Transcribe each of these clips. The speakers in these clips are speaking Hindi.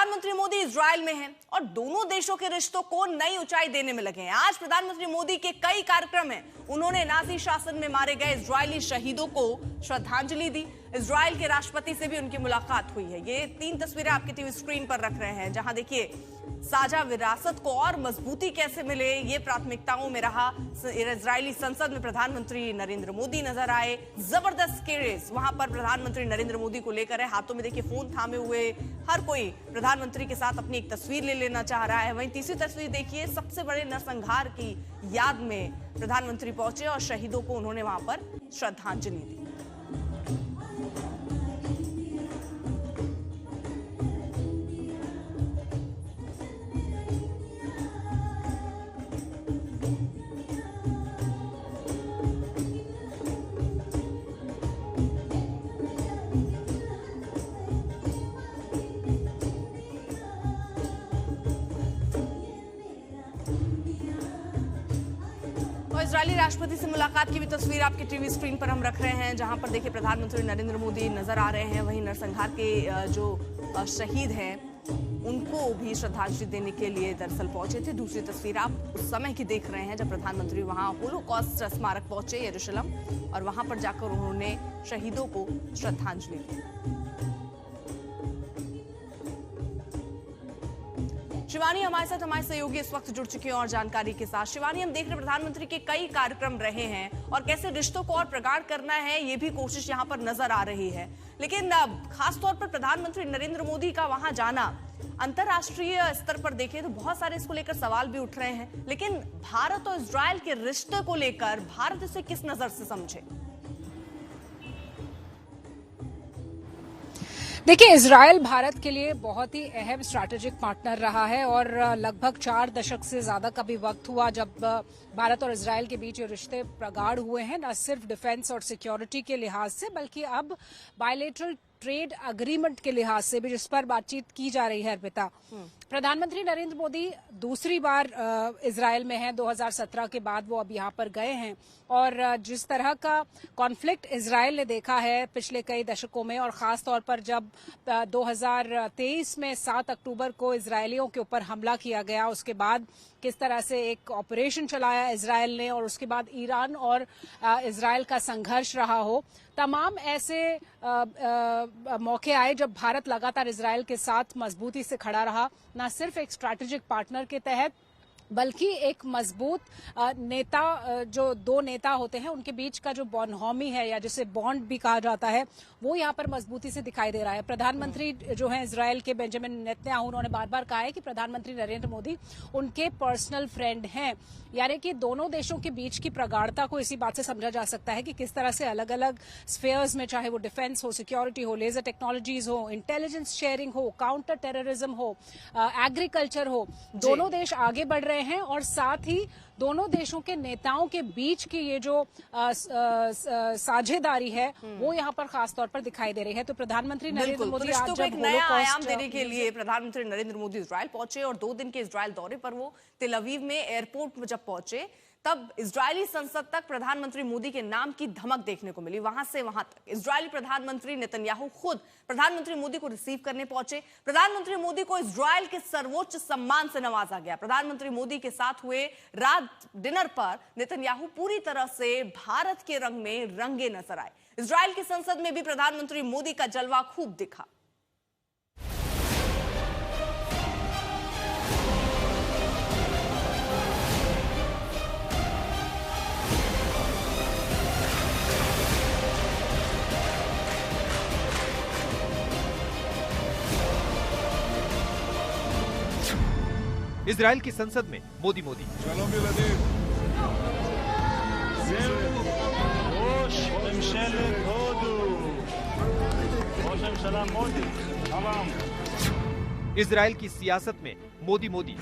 प्रधानमंत्री मोदी इजराइल में हैं और दोनों देशों के रिश्तों को नई ऊंचाई देने में लगे हैं। आज प्रधानमंत्री मोदी के कई कार्यक्रम हैं। उन्होंने नाजी शासन में मारे गए इजरायली शहीदों को श्रद्धांजलि दी। इजराइल के राष्ट्रपति से भी उनकी मुलाकात हुई है। ये 3 तस्वीरें आपके टीवी स्क्रीन पर रख रहे हैं, जहां देखिए साझा विरासत को और मजबूती कैसे मिले, ये प्राथमिकताओं में रहा। इजरायली संसद में प्रधानमंत्री नरेंद्र मोदी नजर आए। जबरदस्त केरेस वहां पर प्रधानमंत्री नरेंद्र मोदी को लेकर है। हाथों में देखिए फोन थामे हुए हर कोई प्रधानमंत्री के साथ अपनी एक तस्वीर ले लेना चाह रहा है। वहीं तीसरी तस्वीर देखिए, सबसे बड़े नरसंहार की याद में प्रधानमंत्री पहुंचे और शहीदों को उन्होंने वहां पर श्रद्धांजलि दी। इजरायली राष्ट्रपति से मुलाकात की भी तस्वीर आपके टीवी स्क्रीन पर हम रख रहे हैं, जहां पर देखिए प्रधानमंत्री नरेंद्र मोदी नजर आ रहे हैं। वहीं नरसंहार के जो शहीद हैं उनको भी श्रद्धांजलि देने के लिए दरअसल पहुंचे थे। दूसरी तस्वीर आप उस समय की देख रहे हैं जब प्रधानमंत्री वहां होलोकॉस्ट स्मारक पहुंचे यरूशलेम, और वहां पर जाकर उन्होंने शहीदों को श्रद्धांजलि दी। शिवानी हमारे साथ सहयोगी इस वक्त जुड़ चुकी हैं और जानकारी के साथ। शिवानी, हम देख रहे हैं प्रधानमंत्री के कई कार्यक्रम रहे हैं और कैसे रिश्तों को और प्रगाढ़ करना है, ये भी कोशिश यहाँ पर नजर आ रही है। लेकिन खासतौर पर प्रधानमंत्री नरेंद्र मोदी का वहां जाना, अंतर्राष्ट्रीय स्तर पर देखें तो बहुत सारे इसको लेकर सवाल भी उठ रहे हैं। लेकिन भारत और इजरायल के रिश्ते को लेकर भारत इसे किस नजर से समझे? देखिए, इजरायल भारत के लिए बहुत ही अहम स्ट्रैटेजिक पार्टनर रहा है और लगभग 4 दशक से ज्यादा का भी वक्त हुआ जब भारत और इजरायल के बीच ये रिश्ते प्रगाढ़ हुए हैं, न सिर्फ डिफेंस और सिक्योरिटी के लिहाज से बल्कि अब बायलैटरल ट्रेड अग्रीमेंट के लिहाज से भी, जिस पर बातचीत की जा रही है। अर्पिता, प्रधानमंत्री नरेंद्र मोदी दूसरी बार इजरायल में हैं। 2017 के बाद वो अब यहाँ पर गए हैं और जिस तरह का कॉन्फ्लिक्ट इजरायल ने देखा है पिछले कई दशकों में, और खास तौर पर जब 2023 में 7 अक्टूबर को इजरायलियों के ऊपर हमला किया गया, उसके बाद किस तरह से एक ऑपरेशन चलाया इजरायल ने और उसके बाद ईरान और इजरायल का संघर्ष रहा हो, तमाम ऐसे मौके आए जब भारत लगातार इजरायल के साथ मजबूती से खड़ा रहा, न सिर्फ एक स्ट्रैटेजिक पार्टनर के तहत बल्कि एक मजबूत नेता, जो दो नेता होते हैं उनके बीच का जो बॉनहोमी है या जिसे बॉन्ड भी कहा जाता है, वो यहाँ पर मजबूती से दिखाई दे रहा है। प्रधानमंत्री जो है इजरायल के बेंजामिन नेतन्याहू, उन्होंने बार बार कहा है कि प्रधानमंत्री नरेंद्र मोदी उनके पर्सनल फ्रेंड हैं। यानी कि दोनों देशों के बीच की प्रगाढ़ता को इसी बात से समझा जा सकता है कि किस तरह से अलग अलग स्फेयर्स में, चाहे वो डिफेंस हो, सिक्योरिटी हो, लेजर टेक्नोलॉजीज हो, इंटेलिजेंस शेयरिंग हो, काउंटर टेररिज्म हो, एग्रीकल्चर हो, दोनों देश आगे बढ़ रहे हैं और साथ ही दोनों देशों के नेताओं के बीच की ये जो साझेदारी है वो यहाँ पर खासतौर पर दिखाई दे रही है। तो प्रधानमंत्री नरेंद्र मोदी आज जब एक नया आयाम देने के लिए प्रधानमंत्री नरेंद्र मोदी इजरायल पहुंचे और 2 दिन के इजरायल दौरे पर वो तेल अवीव में एयरपोर्ट में जब पहुंचे, तब इजरायली संसद तक प्रधानमंत्री मोदी के नाम की धमक देखने को मिली। वहां से वहां तक इजरायली प्रधानमंत्री नेतन्याहू खुद प्रधानमंत्री मोदी को रिसीव करने पहुंचे। प्रधानमंत्री मोदी को इजरायल के सर्वोच्च सम्मान से नवाजा गया। प्रधानमंत्री मोदी के साथ हुए रात डिनर पर नेतन्याहू पूरी तरह से भारत के रंग में रंगे नजर आए। इजरायल की संसद में भी प्रधानमंत्री मोदी का जलवा खूब दिखा। इजरायल की संसद में मोदी इजरायल की सियासत में मोदी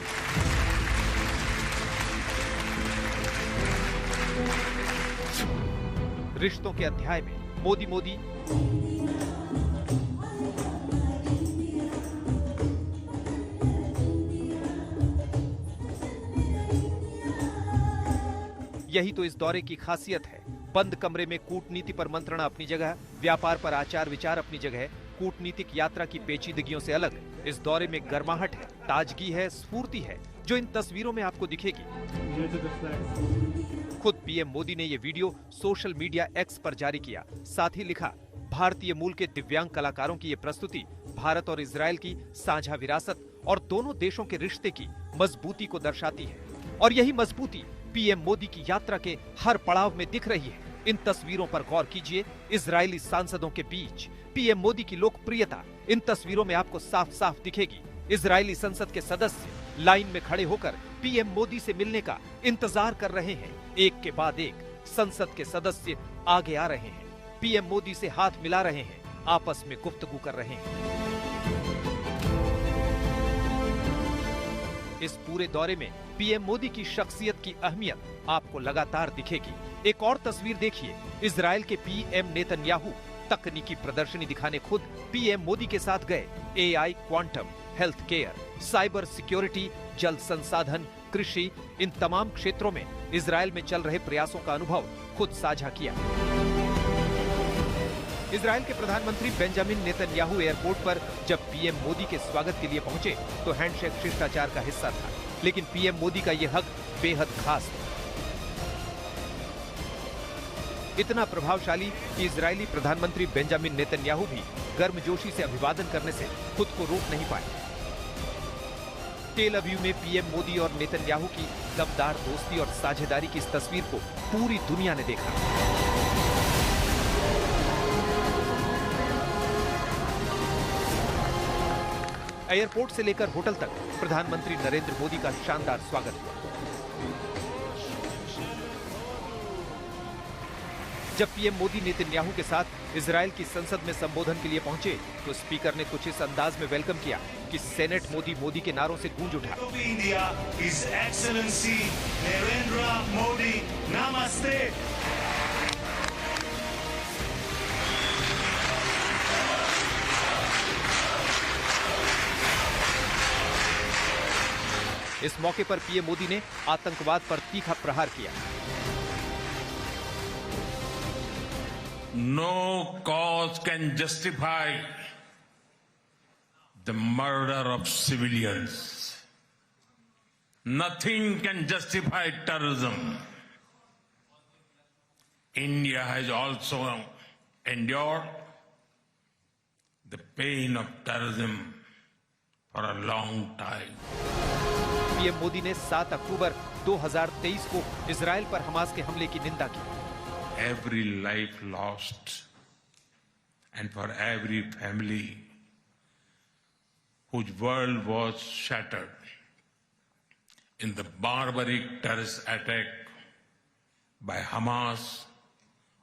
रिश्तों के अध्याय में मोदी यही तो इस दौरे की खासियत है। बंद कमरे में कूटनीति पर मंत्रणा अपनी जगह, व्यापार पर आचार विचार अपनी जगह, कूटनीतिक यात्रा की पेचीदगियों से अलग इस दौरे में गर्माहट है, ताजगी है, स्फूर्ति है, जो इन तस्वीरों में आपको दिखेगी। खुद पीएम मोदी ने ये वीडियो सोशल मीडिया एक्स पर जारी किया। साथ ही लिखा, भारतीय मूल के दिव्यांग कलाकारों की ये प्रस्तुति भारत और इजरायल की साझा विरासत और दोनों देशों के रिश्ते की मजबूती को दर्शाती है। और यही मजबूती पीएम मोदी की यात्रा के हर पड़ाव में दिख रही है। इन तस्वीरों पर गौर कीजिए। इजरायली सांसदों के बीच पीएम मोदी की लोकप्रियता इन तस्वीरों में आपको साफ साफ दिखेगी। इजरायली संसद के सदस्य लाइन में खड़े होकर पीएम मोदी से मिलने का इंतजार कर रहे हैं। एक के बाद एक संसद के सदस्य आगे आ रहे हैं, पीएम मोदी से हाथ मिला रहे हैं, आपस में गुफ्तगू कर रहे हैं। इस पूरे दौरे में पीएम मोदी की शख्सियत की अहमियत आपको लगातार दिखेगी। एक और तस्वीर देखिए, इजरायल के पीएम नेतन्याहू तकनीकी प्रदर्शनी दिखाने खुद पीएम मोदी के साथ गए। AI, quantum, health care, cyber security, जल संसाधन, कृषि, इन तमाम क्षेत्रों में इजरायल में चल रहे प्रयासों का अनुभव खुद साझा किया। इजरायल के प्रधानमंत्री बेंजामिन नेतन्याहू एयरपोर्ट पर जब पीएम मोदी के स्वागत के लिए पहुंचे तो हैंडशेक शिष्टाचार का हिस्सा था, लेकिन पीएम मोदी का यह हक बेहद खास था। इतना प्रभावशाली कि इजरायली प्रधानमंत्री बेंजामिन नेतन्याहू भी गर्मजोशी से अभिवादन करने से खुद को रोक नहीं पाए। टेल अवीव में पीएम मोदी और नेतन्याहू की दमदार दोस्ती और साझेदारी की इस तस्वीर को पूरी दुनिया ने देखा। एयरपोर्ट से लेकर होटल तक प्रधानमंत्री नरेंद्र मोदी का शानदार स्वागत हुआ। जब पीएम मोदी नेतन्याहू के साथ इजरायल की संसद में संबोधन के लिए पहुंचे तो स्पीकर ने कुछ इस अंदाज में वेलकम किया कि सेनेट मोदी मोदी के नारों से गूंज उठा। India, his excellency Narendra Modi, नमस्ते। इस मौके पर पीएम मोदी ने आतंकवाद पर तीखा प्रहार किया। No cause can justify the murder of civilians. Nothing can justify terrorism. India has also endured the pain of terrorism for a long time. PM Modi ने 7 अक्टूबर 2023 को इजरायल पर हमास के हमले की निंदा की। Every life lost, and for every family whose world was shattered in the barbaric terrorist attack by Hamas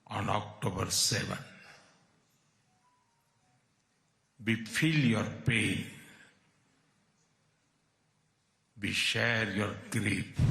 on October 7. We feel your pain. We share your grief.